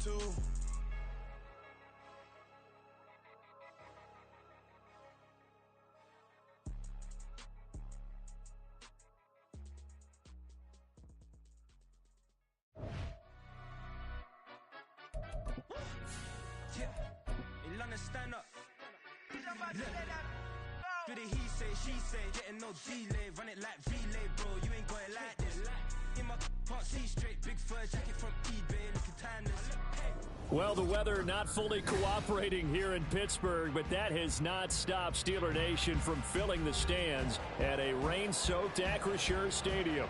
too. Stand up. Do the he say, she say, getting no delay, run it like relay, bro. You ain't got it like this. In my can't see straight, big fur jacket from eBay, looking timeless. Well, the weather not fully cooperating here in Pittsburgh, but that has not stopped Steeler Nation from filling the stands at a rain-soaked Acrisure Stadium.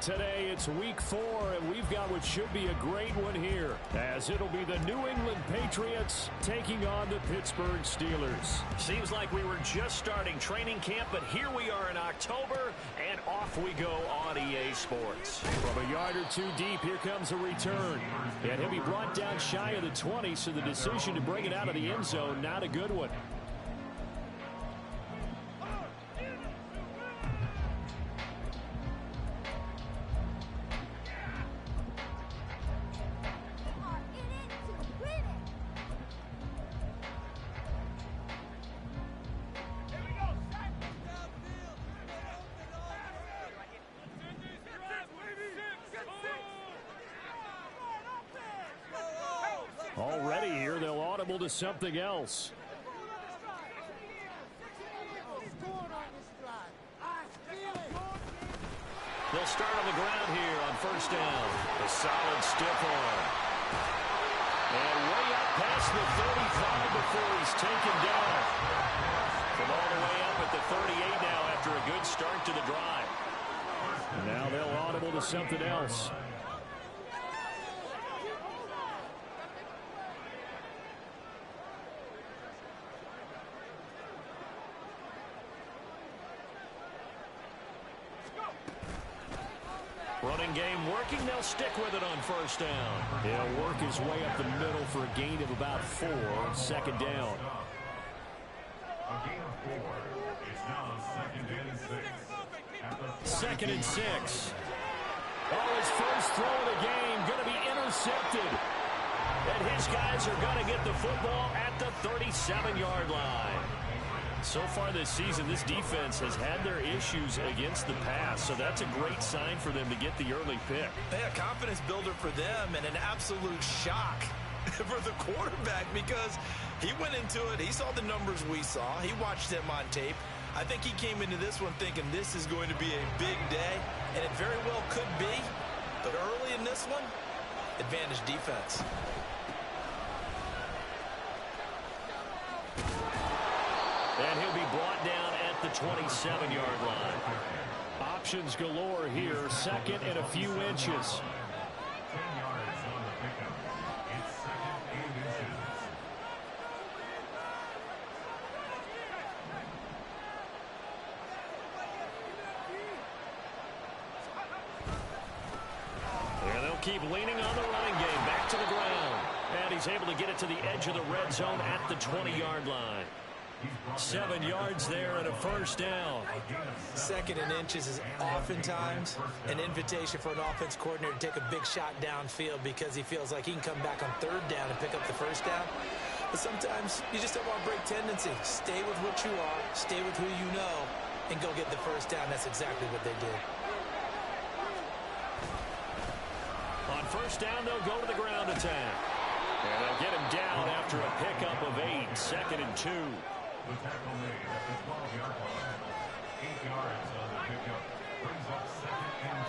Today, it's week 4, and we've got what should be a great one here, as it'll be the New England Patriots taking on the Pittsburgh Steelers. Seems like we were just starting training camp, but here we are in October, and off we go on EA Sports. From a yard or two deep, here comes a return. And he'll be brought down shy of the 20, so the decision to bring it out of the end zone, not a good one. Already here, they'll audible to something else. They'll start on the ground here on first down. A solid stiff arm. And way up past the 35 before he's taken down. From all the way up at the 38 now after a good start to the drive. Now they'll audible to something else. Running game working. They'll stick with it on first down. He'll work his way up the middle for a gain of about 4. Second down. A gain of 4. It's now 2nd and 6. 2nd and 6. Oh, his first throw of the game going to be intercepted. And his guys are going to get the football at the 37-yard line. So far this season, this defense has had their issues against the pass, so that's a great sign for them to get the early pick. Hey, a confidence builder for them and an absolute shock for the quarterback because he went into it. He saw the numbers we saw. He watched them on tape. I think he came into this one thinking this is going to be a big day, and it very well could be. But early in this one, advantage defense. And he'll be brought down at the 27-yard line. Options galore here. 2nd and a few inches. 10 yards on the pickup. It's 2nd and inches. And they'll keep leaning on the running game. Back to the ground. And he's able to get it to the edge of the red zone at the 20-yard line. 7 yards there and a first down. 2nd and inches is oftentimes an invitation for an offense coordinator to take a big shot downfield because he feels like he can come back on 3rd down and pick up the first down. But sometimes you just don't want to break tendency. Stay with what you are, stay with who you know, and go get the first down. That's exactly what they did. On first down, they'll go to the ground attack. And they'll get him down after a pickup of 8. 2nd and 2. The tackle made at the 12-yard line. 8 yards on the pickup. Brings up 2nd and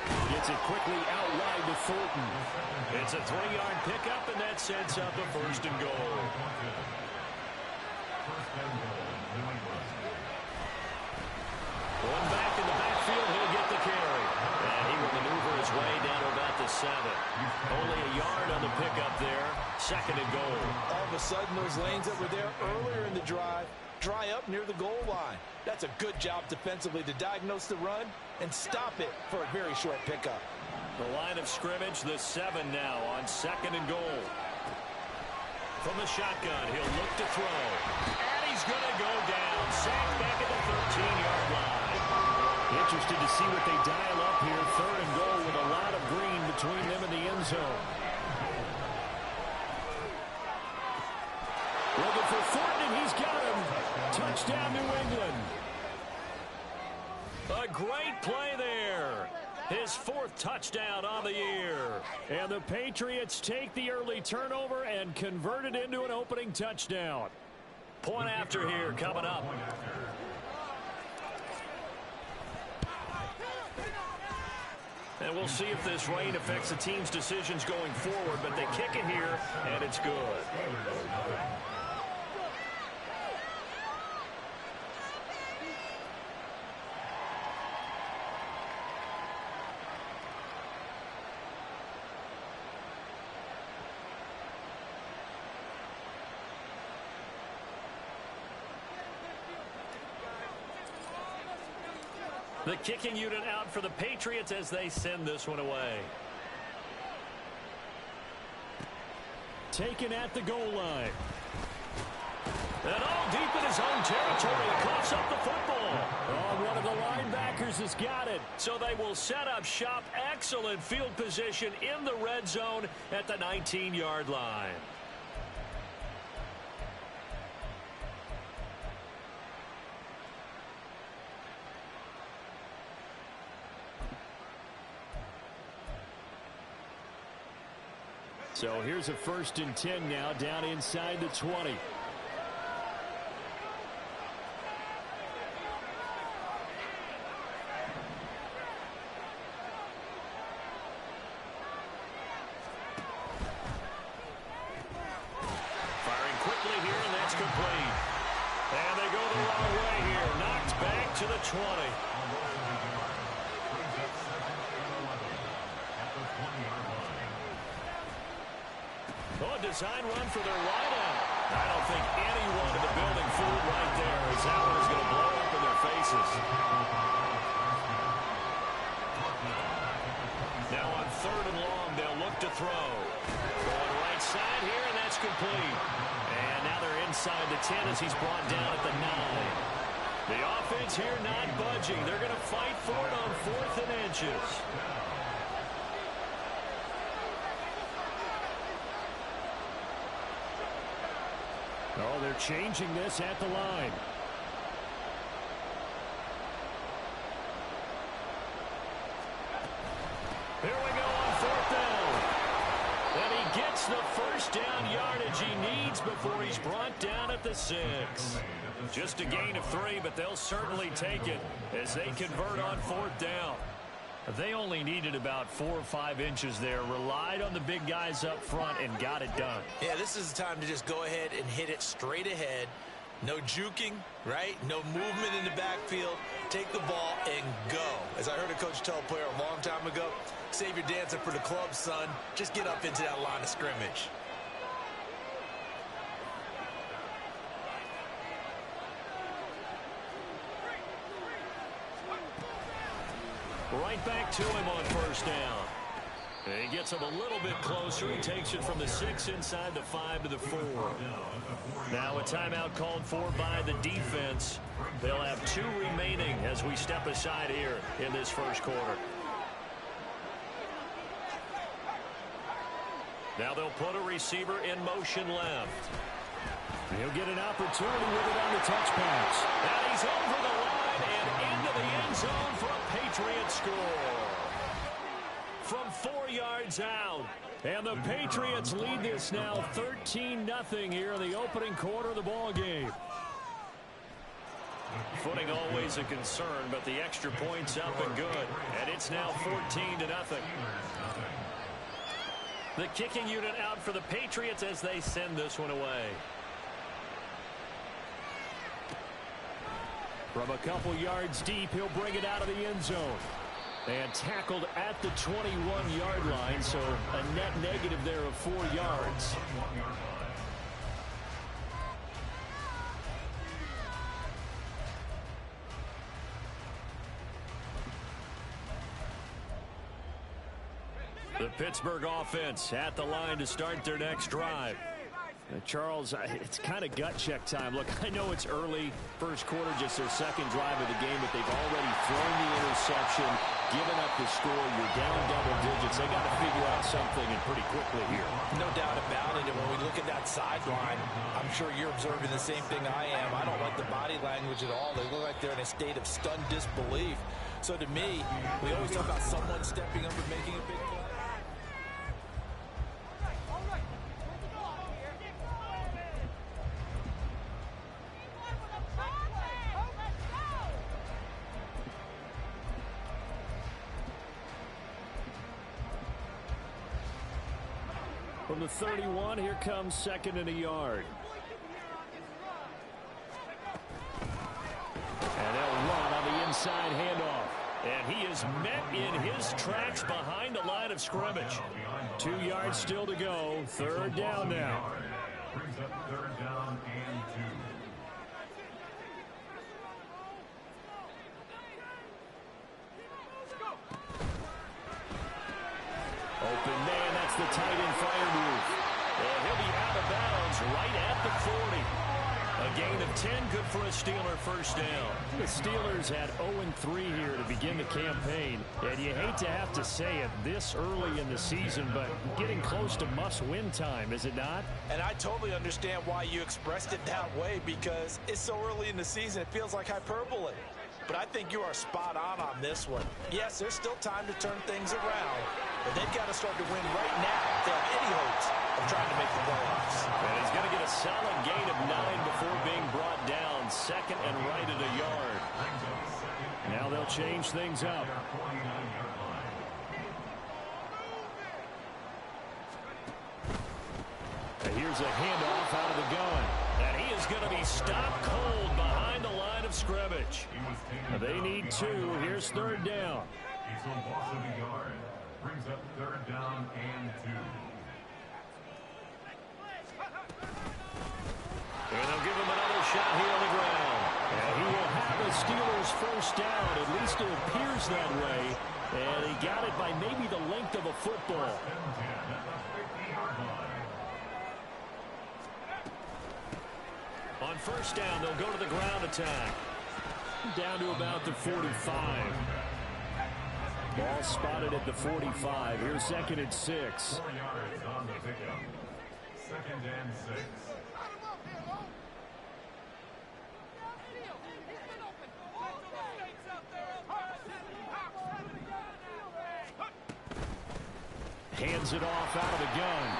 2. Gets it quickly out wide to Thornton. It's a 3-yard pickup, and that sets up a 1st and goal. 1st and goal, New England. One back in the backfield, he'll get the carry. And he will maneuver his way down to about the 7. Only a yard on the pickup there. 2nd and goal. All of a sudden, those lanes that were there earlier in the drive dry up near the goal line. That's a good job defensively to diagnose the run and stop it for a very short pickup. The line of scrimmage, the 7 now on 2nd and goal. From the shotgun, he'll look to throw. And he's going to go down. Sacked back at the 13-yard line. Interested to see what they dial up here. 3rd and goal with a lot of green between them and the end zone. Looking for Thornton, and he's got him. Touchdown, New England. A great play there. His 4th touchdown on the year. And the Patriots take the early turnover and convert it into an opening touchdown. Point after here coming up. And we'll see if this rain affects the team's decisions going forward, but they kick it here, and it's good. The kicking unit out for the Patriots as they send this one away. Taken at the goal line. And all deep in his own territory. He coughs up the football. Oh, one of the linebackers has got it. So they will set up shop. Excellent field position in the red zone at the 19-yard line. So here's a 1st and 10 now down inside the 20. Firing quickly here, and that's complete. And they go the wrong way here. Knocked back to the 20. Oh, a design run for their wideout. I don't think anyone in the building fooled right there, as that one is going to blow up in their faces. Now on 3rd and long, they'll look to throw. Going right side here, and that's complete. And now they're inside the 10 as he's brought down at the 9. The offense here not budging. They're going to fight for it on 4th and inches. Oh, they're changing this at the line. Here we go on 4th down. And he gets the 1st down yardage he needs before he's brought down at the 6. Just a gain of 3, but they'll certainly take it as they convert on 4th down. They only needed about 4 or 5 inches there, relied on the big guys up front, and got it done. Yeah, this is the time to just go ahead and hit it straight ahead. No juking, right? No movement in the backfield. Take the ball and go. As I heard a coach tell a player a long time ago, save your dancing for the club, son. Just get up into that line of scrimmage. Right back to him on 1st down. And he gets him a little bit closer. He takes it from the 6 inside the 5 to the 4. Now a timeout called for by the defense. They'll have 2 remaining as we step aside here in this 1st quarter. Now they'll put a receiver in motion left. He'll get an opportunity with it on the touch pass. And he's over the line and into the end zone for a Patriot score. From 4 yards out. And the Patriots lead this now 13-0 here in the opening quarter of the ball game. Footing always a concern, but the extra point's up and good. And it's now 14-0. The kicking unit out for the Patriots as they send this one away. From a couple yards deep, he'll bring it out of the end zone. And tackled at the 21-yard line, so a net negative there of 4 yards. The Pittsburgh offense at the line to start their next drive. Charles, it's kind of gut check time. Look, I know it's early, 1st quarter, just their 2nd drive of the game, but they've already thrown the interception, giving up the score. You're down double digits. They got to figure out something and pretty quickly here. No doubt about it. And when we look at that sideline, I'm sure you're observing the same thing I am. I don't like the body language at all. They look like they're in a state of stunned disbelief. So to me, we always talk about someone stepping up and making a big play. From the 31, here comes second and a yard. And they'll run on the inside handoff. And he is met in his tracks behind the line of scrimmage. 2 yards still to go. Third down now. Brings up third down and 2. Open man, that's the tight end fire move. And he'll be out of bounds right at the 40. A gain of 10, good for a Steeler first down. The Steelers had 0-3 here to begin the campaign. And you hate to have to say it this early in the season, but getting close to must-win time, is it not? And I totally understand why you expressed it that way, because it's so early in the season, it feels like hyperbole. But I think you are spot on this one. Yes, there's still time to turn things around, but they've got to start to win right now if they have any hopes of trying to make the playoffs. And he's going to get a solid gain of 9 before being brought down. Second and right at a yard. Now they'll change things up. And here's a handoff out of the gun. And he is going to be stopped cold behind the line of scrimmage. They need 2. Here's third down. It's a loss of a yard. Brings up third down and 2. And they'll give him another shot here on the ground. And he will have a Steelers first down. At least it appears that way. And he got it by maybe the length of a football. On first down, they'll go to the ground attack. Down to about the 45. Ball spotted at the 45. Here's second and 6. 4 yards on the pickup. Second and 6. Hands it off out of the gun.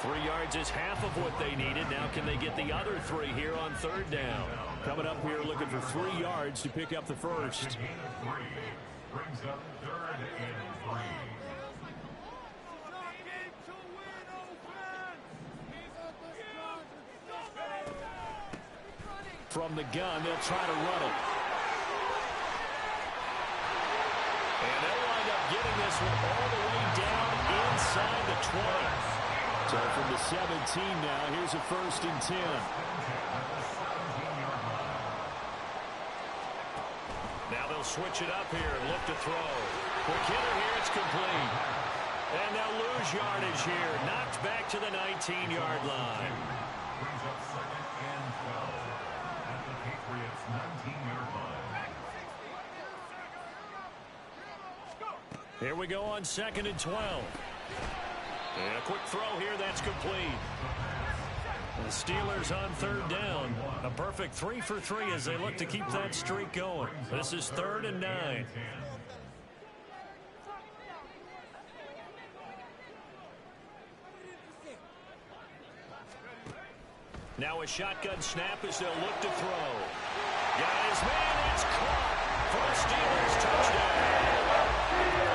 3 yards is half of what they needed. Now can they get the other 3 here on third down? Coming up here looking for 3 yards to pick up the first. Gain of 3. Brings up third and 3. From the gun, they'll try to run it. And they'll wind up getting this one all the way down inside the 20. So from the 17 now, here's a first and 10. Now they'll switch it up here and look to throw. Quick hitter here, it's complete. And they'll lose yardage here. Knocked back to the 19-yard line. Brings up second and 12 at the Patriots' 19-yard line. Here we go on second and 12. And a quick throw here, that's complete. The Steelers on third down. A perfect 3 for 3 as they look to keep that streak going. This is 3rd and 9. Now a shotgun snap as they'll look to throw. Got his man, it's caught for a Steelers touchdown.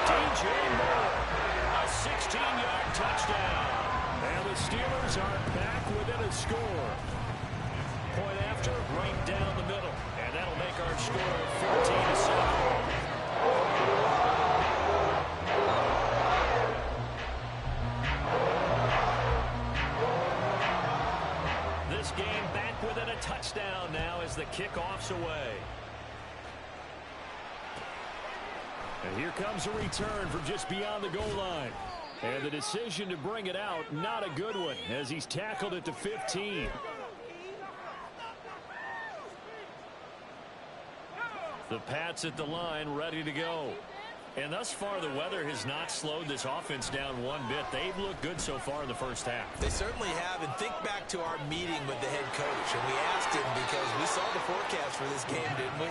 DJ Moore, a 16-yard touchdown. And the Steelers are back within a score. Point after, right down the middle. And that'll make our score 14-7. This game back within a touchdown now as the kickoff's away. And here comes a return from just beyond the goal line. And the decision to bring it out, not a good one, as he's tackled at the 15. The Pats at the line, ready to go. And thus far, the weather has not slowed this offense down one bit. They've looked good so far in the first half. They certainly have. And think back to our meeting with the head coach. And we asked him, because we saw the forecast for this game, didn't we?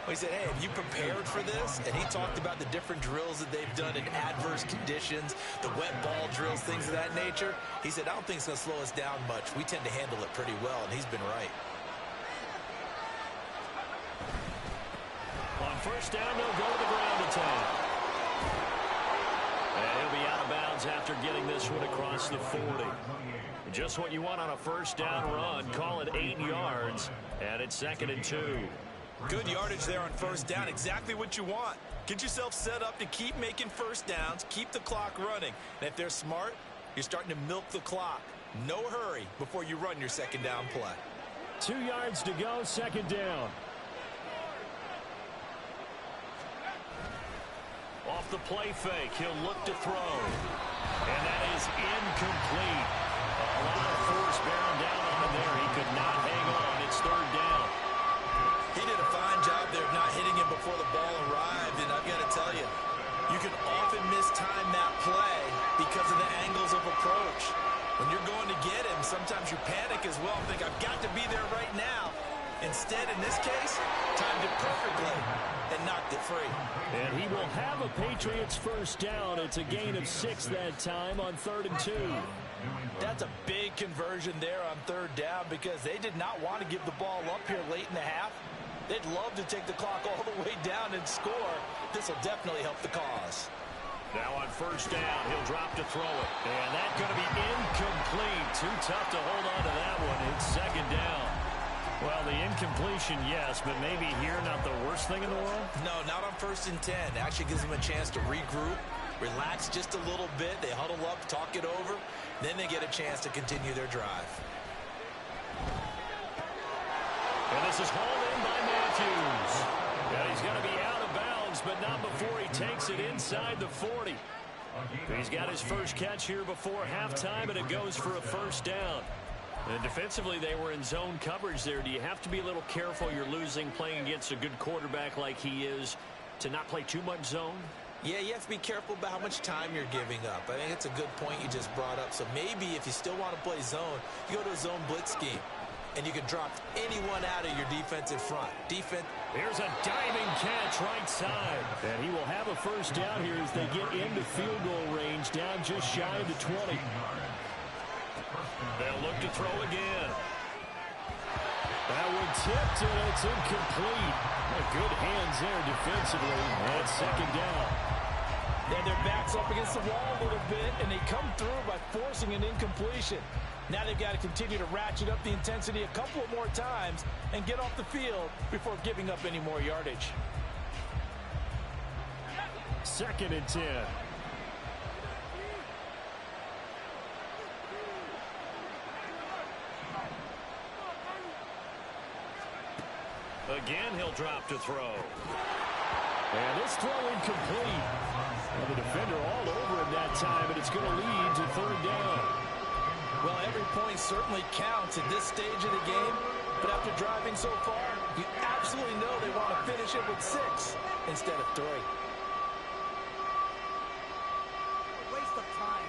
We said, hey, have you prepared for this? And he talked about the different drills that they've done in adverse conditions, the wet ball drills, things of that nature. He said, I don't think it's going to slow us down much. We tend to handle it pretty well, and he's been right. On first down, they'll go to the ground attack. And he'll be out of bounds after getting this one across the 40. Just what you want on a first down run. Call it 8 yards, and it's 2nd and 2. Good yardage there on first down. Exactly what you want. Get yourself set up to keep making first downs, keep the clock running. And if they're smart, you're starting to milk the clock. No hurry before you run your second down play. 2 yards to go, 2nd down. Off the play fake, he'll look to throw. And that is incomplete. A lot of force bearing down on him there. He could not hang on. It's 3rd down. He did a fine job there of not hitting him before the ball arrived. And I've got to tell you, you can often mistime that play because of the angles of approach. When you're going to get him, sometimes you panic as well and think, I've got to be there right now. Instead, in this case, timed it perfectly and knocked it free. And he will have a Patriots first down. It's a gain of 6 that time on 3rd and 2. That's a big conversion there on 3rd down because they did not want to give the ball up here late in the half. They'd love to take the clock all the way down and score. This will definitely help the cause. Now on first down, he'll drop to throw it. And that's going to be incomplete. Too tough to hold on to that one. It's 2nd down. Well, the incompletion, yes, but maybe here not the worst thing in the world? No, not on 1st and 10. Actually gives them a chance to regroup, relax just a little bit. They huddle up, talk it over. Then they get a chance to continue their drive. And this is hauled in by Matthews. And he's going to be out of bounds, but not before he takes it inside the 40. He's got his first catch here before halftime, and it goes for a first down. And defensively, they were in zone coverage there. Do you have to be a little careful? You're losing playing against a good quarterback like he is to not play too much zone? Yeah, you have to be careful about how much time you're giving up. I think it's a good point you just brought up. So maybe if you still want to play zone, you go to a zone blitz scheme, and you can drop anyone out of your defensive front. Here's a diving catch right side. And he will have a first down here as they get into field goal range, down just shy of the 20. They'll look to throw again. That one tipped, and it's incomplete. Good hands there defensively. And 2nd down. Yeah, their back's up against the wall a little bit, and they come through by forcing an incompletion. Now they've got to continue to ratchet up the intensity a couple of more times and get off the field before giving up any more yardage. 2nd and 10. Again, he'll drop to throw. And this throw incomplete. And the defender all over him that time, and it's going to lead to 3rd down. Well, every point certainly counts at this stage of the game. But after driving so far, you absolutely know they want to finish it with 6 instead of 3. Waste of time.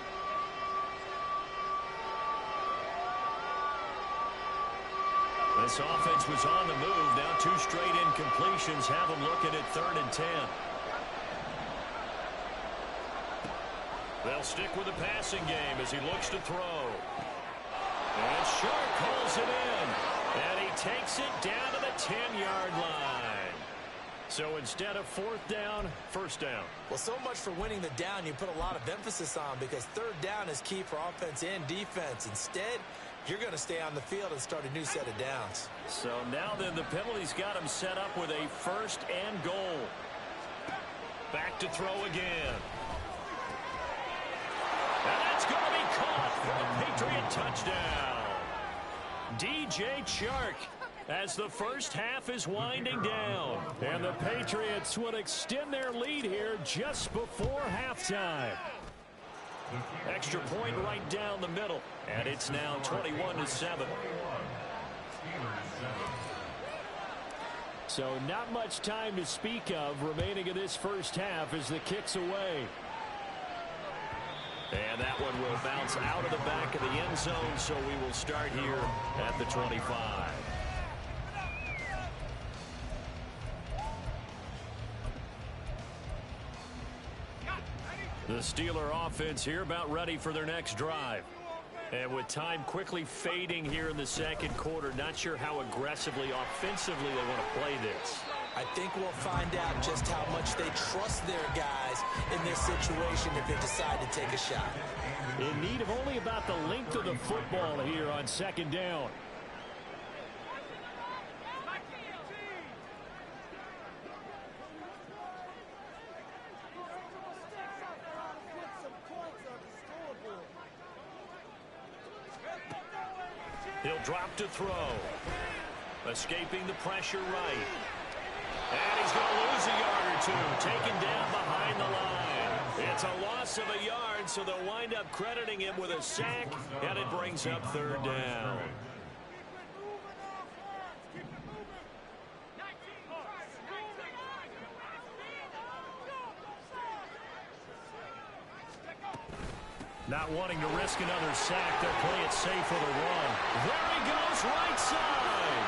This offense was on the move. Now 2 straight incompletions have them looking at 3rd and 10. They'll stick with the passing game as he looks to throw. And Sharp calls it in. And he takes it down to the 10-yard line. So instead of 4th down, 1st down. Well, so much for winning the down you put a lot of emphasis on because 3rd down is key for offense and defense. Instead, you're going to stay on the field and start a new set of downs. So now then the penalty's got him set up with a 1st and goal. Back to throw again. And that's going to be caught for a Patriot touchdown. DJ Chark as the first half is winding down. And the Patriots would extend their lead here just before halftime. Extra point right down the middle. And it's now 21-7. So not much time to speak of remaining in this first half as the kick's away. And that one will bounce out of the back of the end zone, so we will start here at the 25. The Steeler offense here about ready for their next drive. And with time quickly fading here in the second quarter, not sure how aggressively, offensively they want to play this. I think we'll find out just how much they trust their guys in this situation if they decide to take a shot. In need of only about the length of the football here on second down. He'll drop to throw. Escaping the pressure right. And he's going to lose a yard or two. Taken down behind the line. It's a loss of a yard, so they'll wind up crediting him with a sack, and it brings up third down. Not wanting to risk another sack, they'll play it safe with a run. There he goes, right side.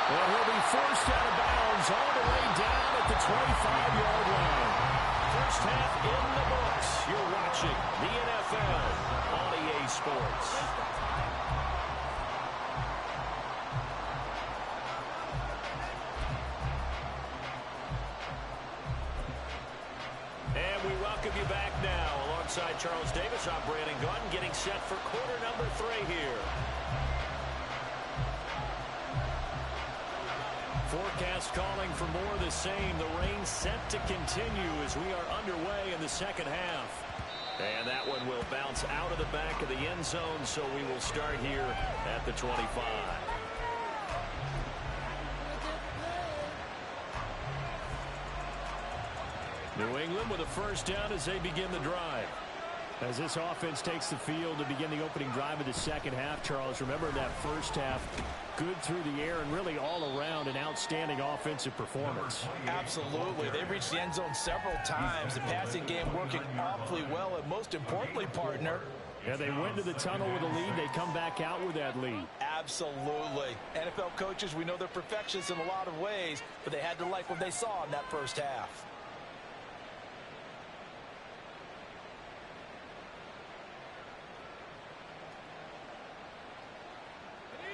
And he'll be forced out of bounds all the way down at the 25-yard line. First half in the books. You're watching the NFL on EA Sports. And we welcome you back now. Alongside Charles Davis, I'm Brandon Gunn, getting set for quarter number 3 here. Forecast calling for more of the same. The rain set to continue as we are underway in the second half. And that one will bounce out of the back of the end zone, so we will start here at the 25. New England with a first down as they begin the drive. As this offense takes the field to begin the opening drive of the second half, Charles, remember that first half, good through the air and really all around an outstanding offensive performance. Absolutely. They reached the end zone several times. The passing game working awfully well, and most importantly, partner, yeah, they went to the tunnel with a lead. They come back out with that lead. absolutely. NFL coaches, we know they're perfectionists in a lot of ways, but they had to like what they saw in that first half.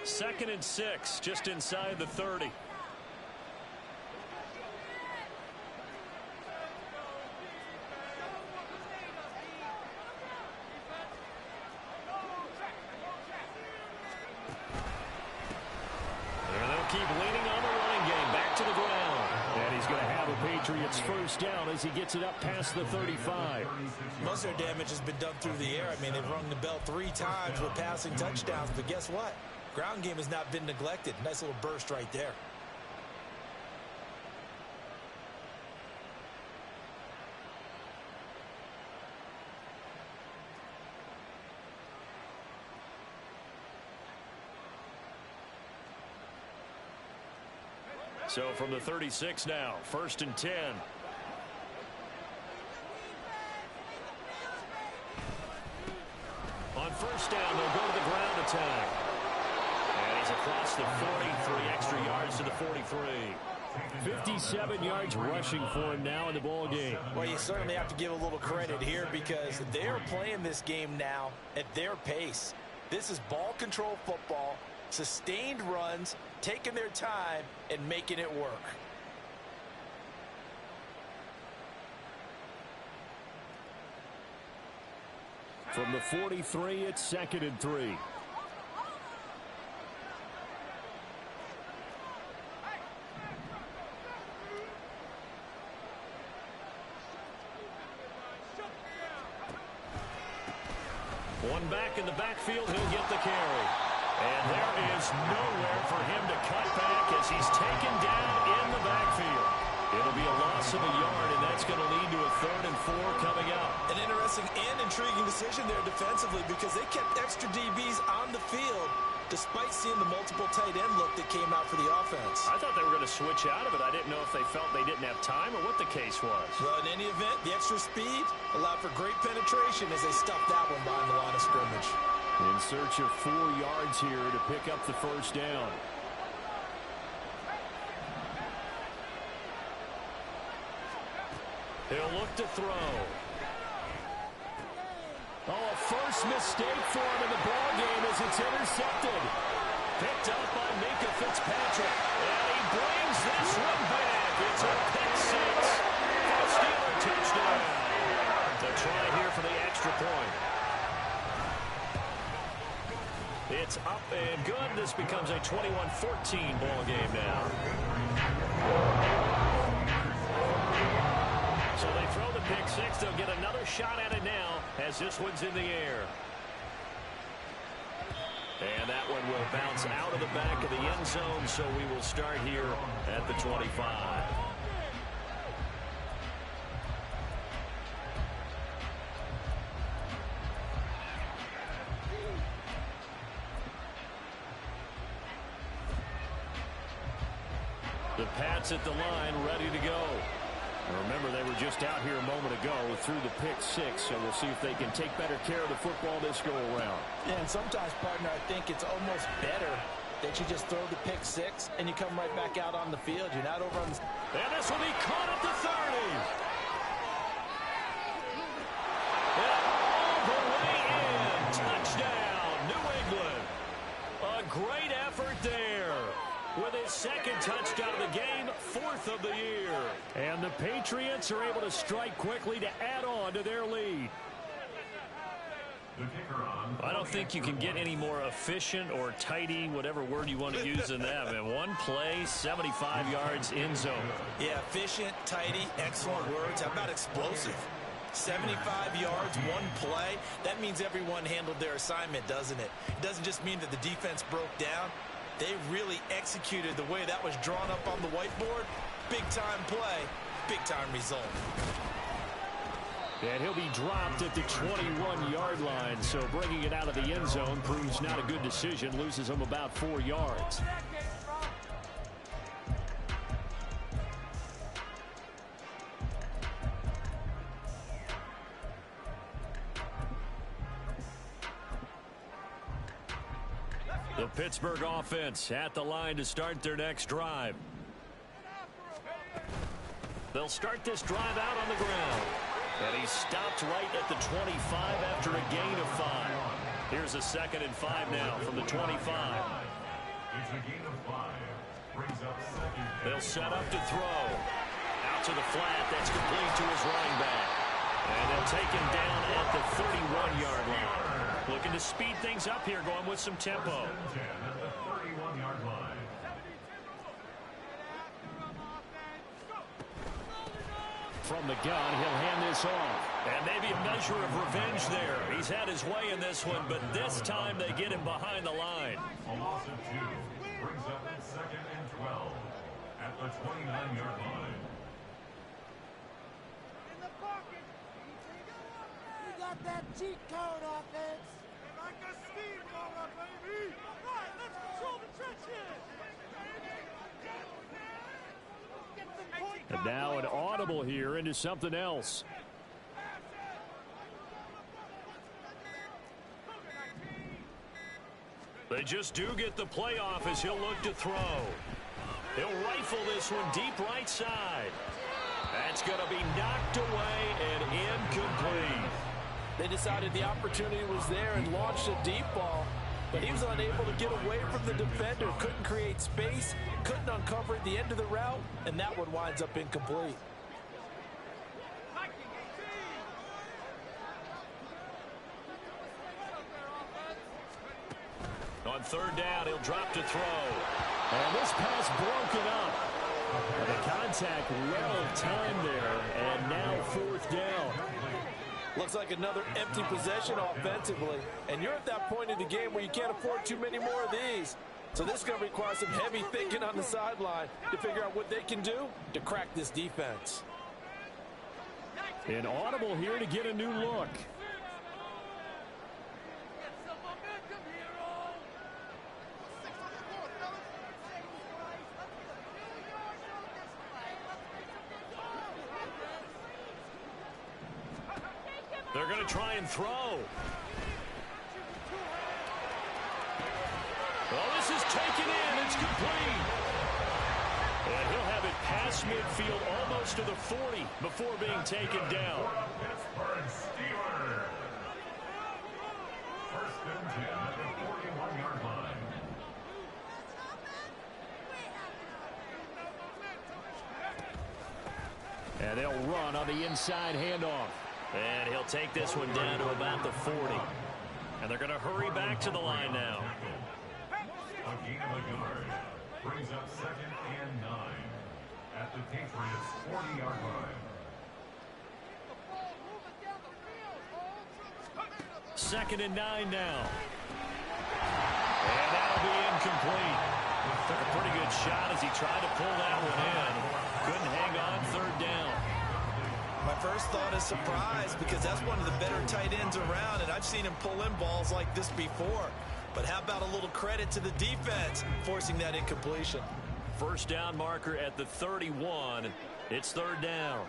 Second and 6, just inside the 30. And they'll keep leaning on the running game. Back to the ground. And he's going to have a Patriots first down as he gets it up past the 35. Most of their damage has been done through the air. I mean, they've rung the bell 3 times with passing touchdowns, but guess what? Ground game has not been neglected. Nice little burst right there. So from the 36 now, first and 10. On first down, they'll go to the ground attack. And he's across the 40, 3 extra yards to the 43. 57 yards rushing for him now in the ball game. Well, you certainly have to give a little credit here because they're playing this game now at their pace. This is ball control football, sustained runs, taking their time and making it work. From the 43, it's second and 3. One back in the backfield, he'll get the carry. And there is nowhere for him to cut back as he's taken down in the backfield. It'll be a loss of a yard, and that's going to lead to a 3rd and 4 coming up. An interesting and intriguing decision there defensively because they kept extra DBs on the field despite seeing the multiple tight end look that came out for the offense. I thought they were going to switch out of it. I didn't know if they felt they didn't have time or what the case was. Well, in any event, the extra speed allowed for great penetration as they stuffed that one behind the line of scrimmage. In search of 4 yards here to pick up the first down. He'll look to throw. Oh, a first mistake for him in the ball game as it's intercepted. Picked up by Minka Fitzpatrick. And he brings this one back. It's a pick six. For a Steeler touchdown. To try here for the extra point. It's up and good. This becomes a 21-14 ball game now. So they throw the pick six. They'll get another shot at it now as this one's in the air. And that one will bounce out of the back of the end zone, so we will start here at the 25. The Pats at the line, ready to go. And remember, they were just out here a moment ago through the pick six, so we'll see if they can take better care of the football this go-around. Yeah, and sometimes, partner, I think it's almost better that you just throw the pick six and you come right back out on the field. You're not over on the... And this will be caught at the 30. And all the way in. Touchdown, New England. A great effort there. With his second touchdown of the game, 4th of the year. And the Patriots are able to strike quickly to add on to their lead. I don't think you can get any more efficient or tidy, whatever word you want to use in that. Man, one play, 75 yards in zone. Yeah, efficient, tidy, excellent words. How about explosive? 75 yards, one play. That means everyone handled their assignment, doesn't it? It doesn't just mean that the defense broke down. They really executed the way that was drawn up on the whiteboard. Big-time play, big-time result. And he'll be dropped at the 21-yard line, so bringing it out of the end zone proves not a good decision, loses him about 4 yards. The Pittsburgh offense at the line to start their next drive. They'll start this drive out on the ground. And he stopped right at the 25 after a gain of 5. Here's a 2nd and 5 now from the 25. It's a gain of 5. Brings up 2nd. They'll set up to throw. Out to the flat. That's complete to his running back. And they'll take him down at the 31-yard line. Looking to speed things up here, going with some tempo. 10 at the 31-yard line. From the gun, he'll hand this off. And maybe a measure of revenge there. He's had his way in this one, but this time they get him behind the line. A loss of 2. Brings up 2nd and 12 at the 29-yard line. In the pocket. We got that cheat code offense. Like a steamroller, baby. All right, let's control the trenches. And now an audible here into something else. They just do get the playoff as he'll look to throw. He'll rifle this one deep right side. That's going to be knocked away and incomplete. They decided the opportunity was there and launched a deep ball, but he was unable to get away from the defender, couldn't create space, couldn't uncover the end of the route, and that one winds up incomplete. On 3rd down, he'll drop to throw. And this pass broken up. And the contact well timed there, and now 4th down. Looks like another empty possession offensively. And you're at that point in the game where you can't afford too many more of these. So this is going to require some heavy thinking on the sideline to figure out what they can do to crack this defense. An audible here to get a new look. They're going to try and throw. Well, this is taken in. It's complete. And he'll have it past midfield almost to the 40 before being taken down. Pittsburgh Steelers. First and 10 at the 41-yard line. And they'll run on the inside handoff. And he'll take this one down to about the 40. And they're going to hurry back to the line now. A gain of a yard. Brings up 2nd and 9 at the Patriots' 40-yard line. 2nd and 9 now. And that'll be incomplete. Took a pretty good shot as he tried to pull that one in. Couldn't hang on 3rd down. My first thought is surprise because that's one of the better tight ends around, and I've seen him pull in balls like this before. But how about a little credit to the defense forcing that incompletion? First down marker at the 31. It's 3rd down.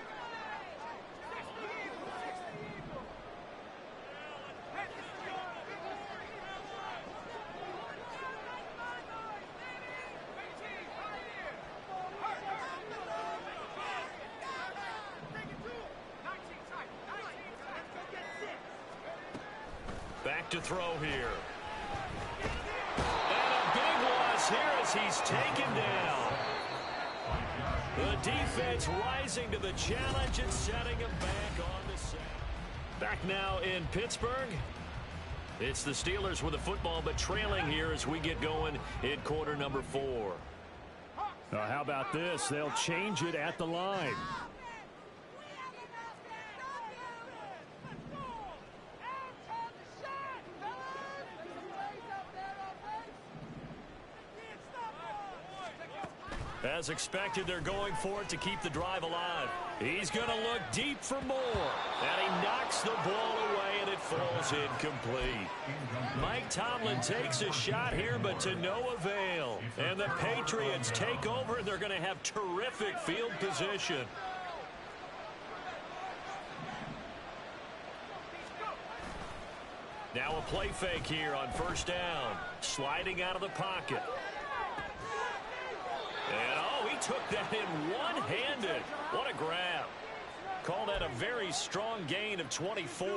Back to throw here. And a big loss here as he's taken down. The defense rising to the challenge and setting him back on the set. Back now in Pittsburgh. It's the Steelers with the football, but trailing here as we get going in quarter number 4. How about this? They'll change it at the line. As expected, they're going for it to keep the drive alive. He's going to look deep for more. And he knocks the ball away, and it falls incomplete. Mike Tomlin takes a shot here, but to no avail. And the Patriots take over, and they're going to have terrific field position. Now a play fake here on 1st down. Sliding out of the pocket. And, oh, he took that in one-handed. What a grab. Call that a very strong gain of 24.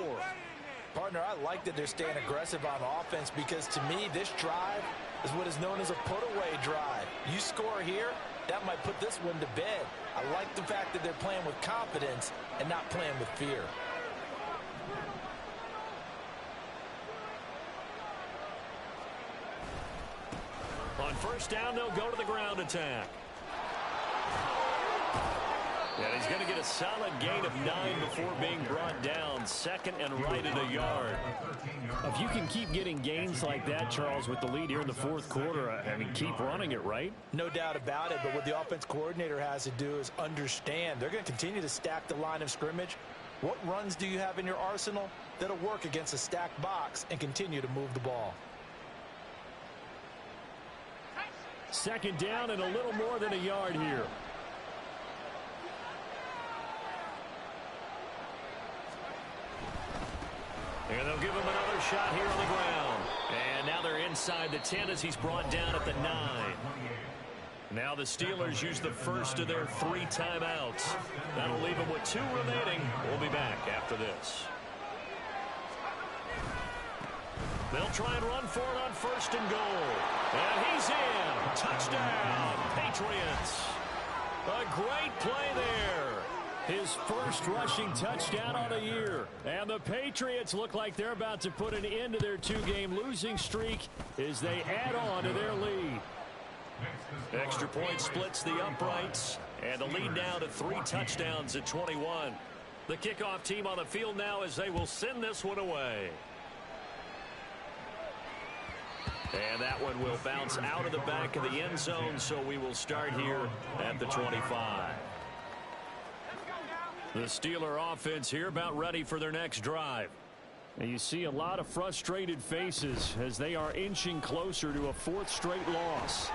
Partner, I like that they're staying aggressive on offense because, to me, this drive is what is known as a put-away drive. You score here, that might put this one to bed. I like the fact that they're playing with confidence and not playing with fear. On 1st down, they'll go to the ground attack. And he's going to get a solid gain of 9 before being brought down. 2nd and right at a yard. If you can keep getting gains like that, Charles, with the lead here in the 4th quarter, I mean, keep running it, right? No doubt about it, but what the offense coordinator has to do is understand. They're going to continue to stack the line of scrimmage. What runs do you have in your arsenal that'll work against a stacked box and continue to move the ball? 2nd down and a little more than a yard here. And they'll give him another shot here on the ground. And now they're inside the 10 as he's brought down at the 9. Now the Steelers use the first of their 3 timeouts. That'll leave them with 2 remaining. We'll be back after this. They'll try and run for it on 1st and goal. And he's in. Touchdown, Patriots. A great play there. His first rushing touchdown on the year. And the Patriots look like they're about to put an end to their 2-game losing streak as they add on to their lead. Extra point splits the uprights. And the lead now to 3 touchdowns at 21. The kickoff team on the field now as they will send this one away. And that one will bounce out of the back of the end zone, so we will start here at the 25. The Steeler offense here about ready for their next drive. And you see a lot of frustrated faces as they are inching closer to a 4th straight loss.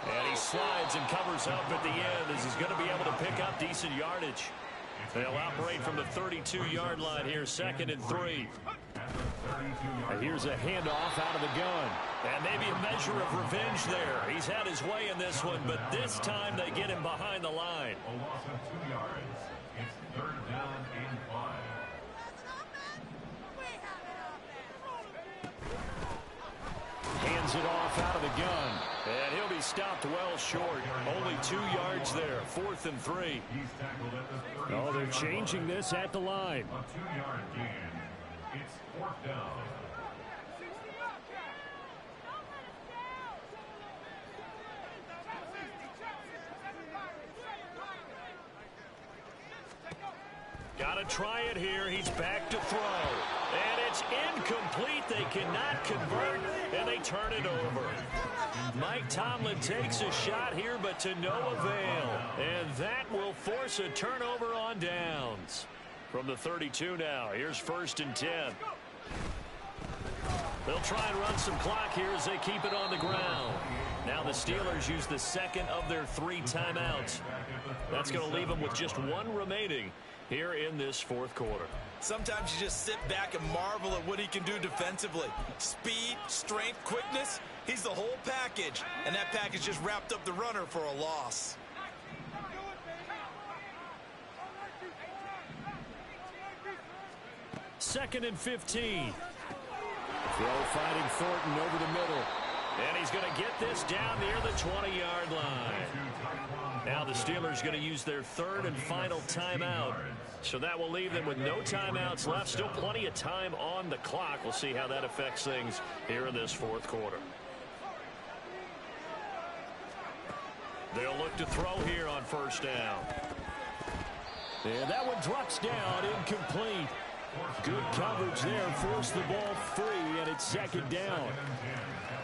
And he slides and covers up at the end as he's going to be able to pick up decent yardage. They'll operate from the 32-yard line here, 2nd and 3. And here's a handoff out of the gun. And maybe a measure of revenge there. He's had his way in this one, but this time they get him behind the line. A loss of 2 yards. It's 3rd down and 5. Hands it off out of the gun. And he'll be stopped well short. Only 2 yards there. 4th and 3. He's tackled at the 32-yard Oh, they're changing this at the line. A 2-yard gain. It's 4th down. Got to try it here. He's back to throw. And it's incomplete. They cannot convert, and they turn it over. Mike Tomlin takes a shot here, but to no avail. And that will force a turnover on downs. From the 32 now, here's 1st and 10. They'll try and run some clock here as they keep it on the ground. Now the Steelers use the 2nd of their 3 timeouts. That's going to leave them with just 1 remaining here in this 4th quarter. Sometimes you just sit back and marvel at what he can do defensively. Speed, strength, quickness. He's the whole package. And that package just wrapped up the runner for a loss. 2nd and 15. Throw fighting Thornton over the middle. And he's going to get this down near the 20-yard line. Now the Steelers going to use their 3rd and final timeout. So that will leave them with no timeouts left. Still plenty of time on the clock. We'll see how that affects things here in this 4th quarter. They'll look to throw here on 1st down. And that one drops down, incomplete. Good coverage there, forced the ball free, and it's 2nd down.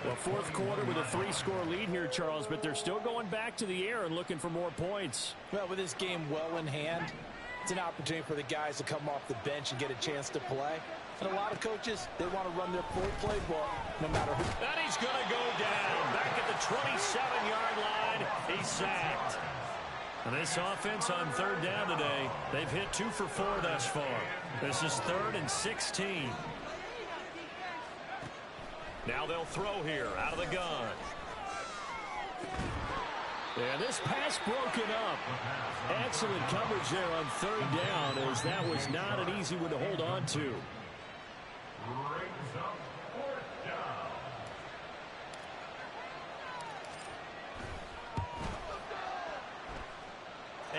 Well, 4th quarter with a 3-score lead here, Charles, but they're still going back to the air and looking for more points. Well, with this game well in hand, it's an opportunity for the guys to come off the bench and get a chance to play. And a lot of coaches, they want to run their full playbook no matter who. And he's going to go down. Back at the 27-yard line, he's sacked. And this offense on 3rd down today, they've hit 2 for 4 thus far. This is 3rd and 16. Now they'll throw here out of the gun. And this pass broken up. Excellent coverage there on 3rd down, as that was not an easy one to hold on to. Brings up 4th down.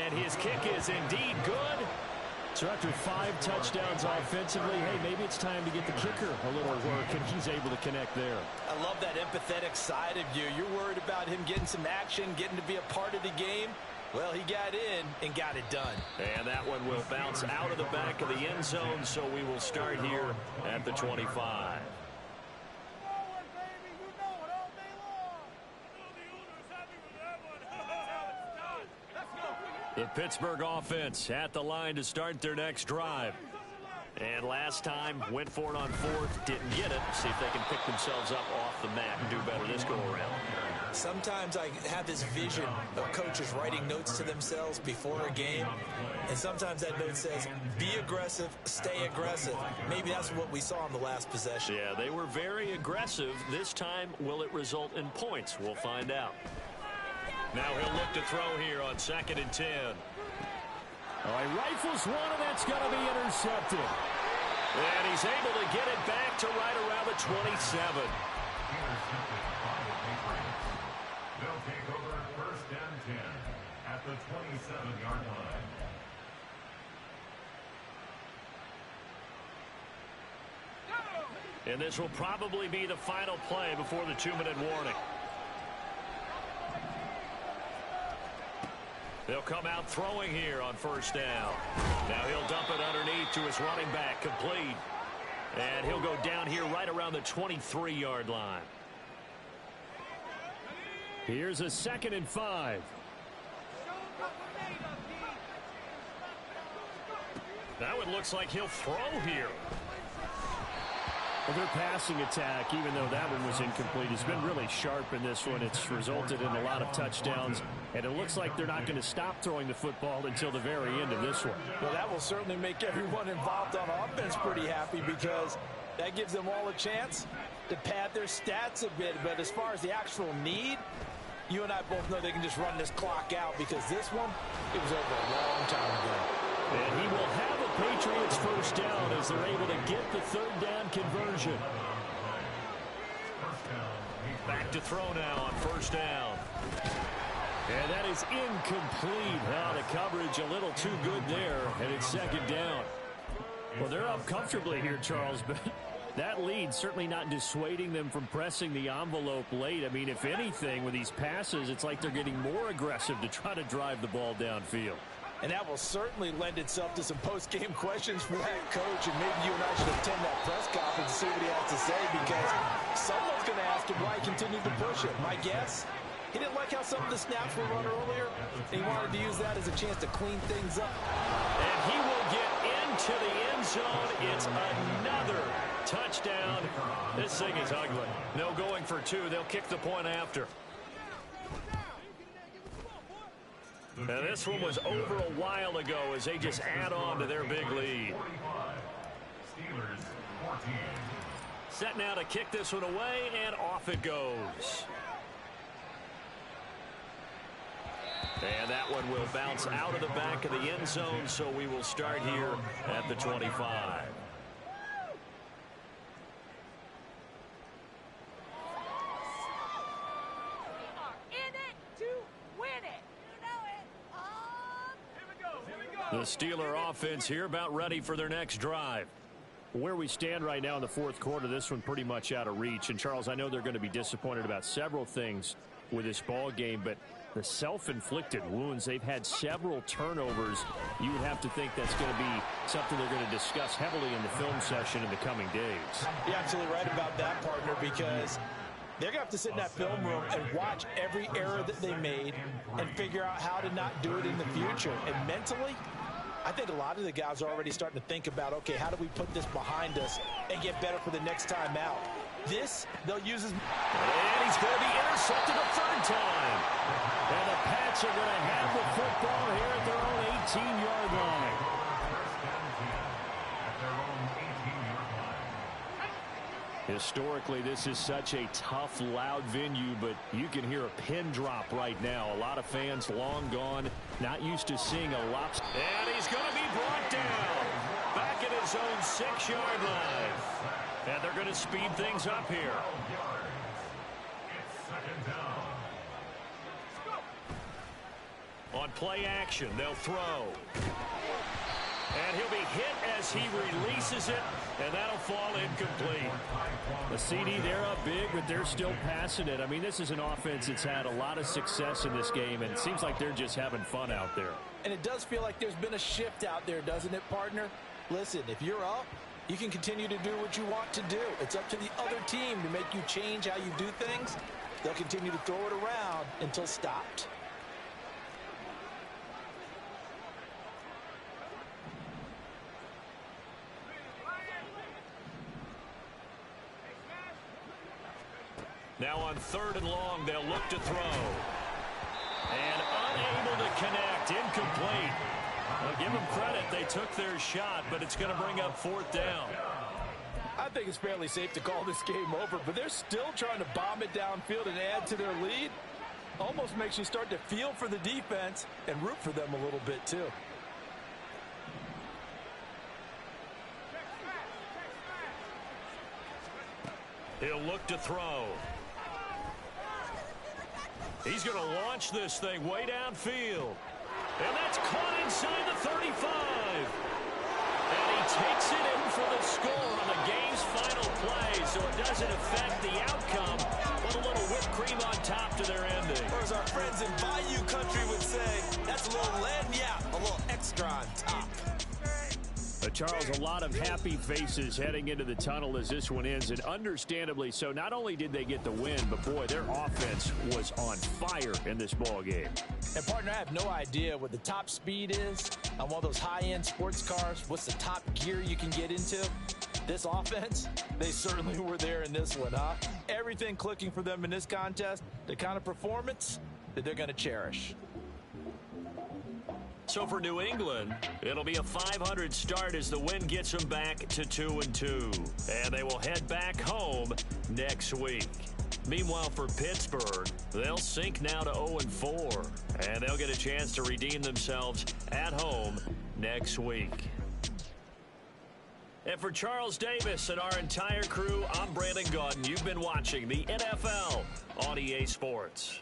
And his kick is indeed good. So after 5 touchdowns offensively, hey, maybe it's time to get the kicker a little work, and he's able to connect there. I love that empathetic side of you. You're worried about him getting some action, getting to be a part of the game. Well, he got in and got it done. And that one will bounce out of the back of the end zone, so we will start here at the 25. The Pittsburgh offense at the line to start their next drive. And last time, went for it on 4th, didn't get it. See if they can pick themselves up off the mat and do better this go-around. Sometimes I have this vision of coaches writing notes to themselves before a game, and sometimes that note says, be aggressive, stay aggressive. Maybe that's what we saw in the last possession. Yeah, they were very aggressive. This time, will it result in points? We'll find out. Now he'll look to throw here on 2nd and 10. Oh, he rifles one, and that's going to be intercepted. And he's able to get it back to right around the 27. Intercepted by the Patriots. They'll take over 1st and 10 at the 27-yard line. And this will probably be the final play before the 2-minute warning. They'll come out throwing here on 1st down. Now he'll dump it underneath to his running back, complete. And he'll go down here right around the 23-yard line. Here's a 2nd and 5. That one looks like he'll throw here. Well, their passing attack, even though that one was incomplete, has been really sharp in this one. It's resulted in a lot of touchdowns and it looks like they're not going to stop throwing the football until the very end of this one. Well, that will certainly make everyone involved on offense pretty happy, because that gives them all a chance to pad their stats a bit. But as far as the actual need, you and I both know they can just run this clock out, because this one, it was over a long time ago. And he will have a Patriots first down as they're able to get the third down conversion. Back to throw now on first down. And that is incomplete. The coverage a little too good there, and it's second down. Well, they're up comfortably here, Charles, but that lead certainly not dissuading them from pressing the envelope late. I mean, if anything, with these passes, it's like they're getting more aggressive to try to drive the ball downfield. And that will certainly lend itself to some post-game questions for that coach, and maybe you and I should attend that press conference and see what he has to say, because someone's going to ask him why he continued to push it. My guess, he didn't like how some of the snaps were run earlier, and he wanted to use that as a chance to clean things up. And he will get into the end zone. It's another touchdown. This thing is ugly. No going for two. They'll kick the point after. Now, this one was over a while ago as they just add on to their big lead. Set now to kick this one away, and off it goes. And that one will bounce out of the back of the end zone, so we will start here at the 25. The Steeler offense here about ready for their next drive. Where we stand right now in the fourth quarter, this one pretty much out of reach. And, Charles, I know they're going to be disappointed about several things with this ball game, but the self-inflicted wounds, they've had several turnovers. You would have to think that's going to be something they're going to discuss heavily in the film session in the coming days. You're absolutely right about that, partner, because they're going to have to sit in that film room and watch every error that they made and figure out how to not do it in the future. And mentally, I think a lot of the guys are already starting to think about, okay, how do we put this behind us and get better for the next time out? This, they'll use as... And he's going to be intercepted a third time. And the Pats are going to have the football here at their own 18-yard line. Historically, this is such a tough, loud venue, but you can hear a pin drop right now. A lot of fans long gone, not used to seeing a lot. And he's going to be brought down back at his own 6-yard line. And they're going to speed things up here. On play action, they'll throw. And he'll be hit as he releases it, and that'll fall incomplete. The CD, they're up big, but they're still passing it. I mean, this is an offense that's had a lot of success in this game, and it seems like they're just having fun out there. And it does feel like there's been a shift out there, doesn't it, partner? Listen, if you're up, you can continue to do what you want to do. It's up to the other team to make you change how you do things. They'll continue to throw it around until stopped. Now on third and long, they'll look to throw. And unable to connect, incomplete. Well, give them credit, they took their shot, but it's going to bring up fourth down. I think it's fairly safe to call this game over, but they're still trying to bomb it downfield and add to their lead. Almost makes you start to feel for the defense and root for them a little bit too. He'll look to throw. He's going to launch this thing way downfield. And that's caught inside the 35. And he takes it in for the score on the game's final play, so it doesn't affect the outcome, but a little whipped cream on top to their ending. Or as our friends in Bayou Country would say, that's a little lagniappe, a little extra on top. Charles, a lot of happy faces heading into the tunnel as this one ends, and understandably so. Not only did they get the win, but boy, their offense was on fire in this ball game. And partner, I have no idea what the top speed is on one of those high-end sports cars. What's the top gear you can get into? This offense, they certainly were there in this one, huh? Everything clicking for them in this contest, the kind of performance that they're going to cherish. So for New England, it'll be a 500 start as the win gets them back to 2-2. And they will head back home next week. Meanwhile, for Pittsburgh, they'll sink now to 0-4. And they'll get a chance to redeem themselves at home next week. And for Charles Davis and our entire crew, I'm Brandon Gaudin. You've been watching the NFL on EA Sports.